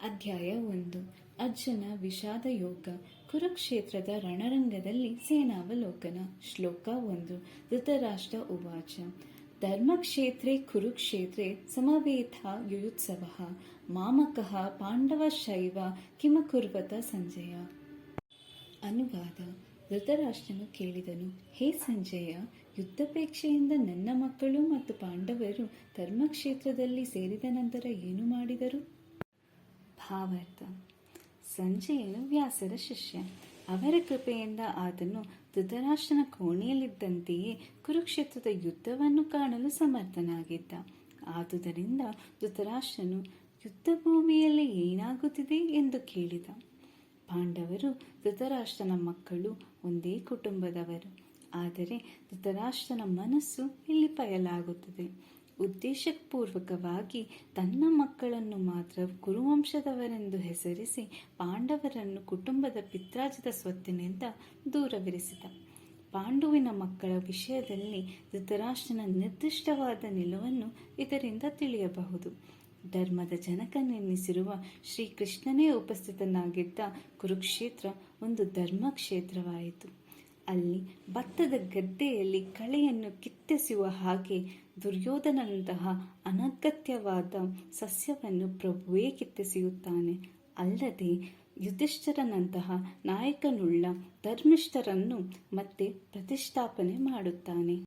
ಅಧ್ಯಾಯ 1. ಅರ್ಜುನ ವಿಷಾದ ಯೋಗ. ಕುರುಕ್ಷೇತ್ರದ ರಣರಂಗದಲ್ಲಿ ಸೇನಾವಲೋಕನ. ಶ್ಲೋಕ 1. ಧೃತರಾಷ್ಟ್ರ ಉವಾಚ. ಧರ್ಮಕ್ಷೇತ್ರೇ ಕುರುಕ್ಷೇತ್ರೇ ಸಮವೇತ ಯುಯುತ್ಸವಃ ಮಾಮಕಃ ಪಾಂಡವಶ್ಚೈವ ಕಿಮಕುರ್ವತ ಸಂಜಯ. ಅನುವಾದ. ಧೃತರಾಷ್ಟ್ರನು ಕೇಳಿದನು, ಹೇ ಸಂಜಯ, ಯುದ್ಧಾಪೇಕ್ಷೆಯಿಂದ ನನ್ನ ಮಕ್ಕಳು ಮತ್ತು ಪಾಂಡವರು ಧರ್ಮಕ್ಷೇತ್ರದಲ್ಲಿ ಸೇರಿದ ನಂತರ ಏನು ಮಾಡಿದರು? ಭಾವಾರ್ಥ. ಸಂಜಯನು ವ್ಯಾಸರ ಶಿಷ್ಯ. ಅವರ ಕೃಪೆಯಿಂದ ಆತನು ಧೃತರಾಷ್ಟ್ರನ ಕೋಣೆಯಲ್ಲಿದ್ದಂತೆಯೇ ಕುರುಕ್ಷೇತ್ರದ ಯುದ್ಧವನ್ನು ಕಾಣಲು ಸಮರ್ಥನಾಗಿದ್ದ. ಆದುದರಿಂದ ಧೃತರಾಷ್ಟ್ರನು ಯುದ್ಧ ಭೂಮಿಯಲ್ಲಿ ಏನಾಗುತ್ತಿದೆ ಎಂದು ಕೇಳಿದ. ಪಾಂಡವರು ಧೃತರಾಷ್ಟ್ರನ ಮಕ್ಕಳು, ಒಂದೇ ಕುಟುಂಬದವರು. ಆದರೆ ಧೃತರಾಷ್ಟ್ರನ ಮನಸ್ಸು ಇಲ್ಲಿ ಬಯಲಾಗುತ್ತದೆ. ಉದ್ದೇಶಪೂರ್ವಕವಾಗಿ ತನ್ನ ಮಕ್ಕಳನ್ನು ಮಾತ್ರ ಕುರುವಂಶದವರೆಂದು ಹೆಸರಿಸಿ ಪಾಂಡವರನ್ನು ಕುಟುಂಬದ ಪಿತ್ರಾರ್ಜಿತ ಸ್ವತ್ತಿನಿಂದ ದೂರವಿರಿಸಿದ. ಪಾಂಡುವಿನ ಮಕ್ಕಳ ವಿಷಯದಲ್ಲಿ ಧೃತರಾಷ್ಟ್ರನ ನಿರ್ದಿಷ್ಟವಾದ ನಿಲುವನ್ನು ಇದರಿಂದ ತಿಳಿಯಬಹುದು. ಧರ್ಮದ ಜನಕನೆನ್ನಿಸಿರುವ ಶ್ರೀಕೃಷ್ಣನೇ ಉಪಸ್ಥಿತನಾಗಿದ್ದ ಕುರುಕ್ಷೇತ್ರ ಒಂದು ಧರ್ಮಕ್ಷೇತ್ರವಾಯಿತು. ಅಲ್ಲಿ ಭತ್ತದ ಗದ್ದೆಯಲ್ಲಿ ಕಳೆಯನ್ನು ಕಿತ್ತೆಸೆಯುವ ಹಾಗೆ ದುರ್ಯೋಧನಂತಹ ಅನಗತ್ಯವಾದ ಸಸ್ಯವನ್ನು ಪ್ರಭುವೇ ಕಿತ್ತೆಸೆಯುತ್ತಾನೆ. ಅಲ್ಲದೆ ಯುಧಿಷ್ಠಿರನಂತಹ ನಾಯಕನುಳ್ಳ ಧರ್ಮಿಷ್ಠರನ್ನು ಮತ್ತೆ ಪ್ರತಿಷ್ಠಾಪನೆ ಮಾಡುತ್ತಾನೆ.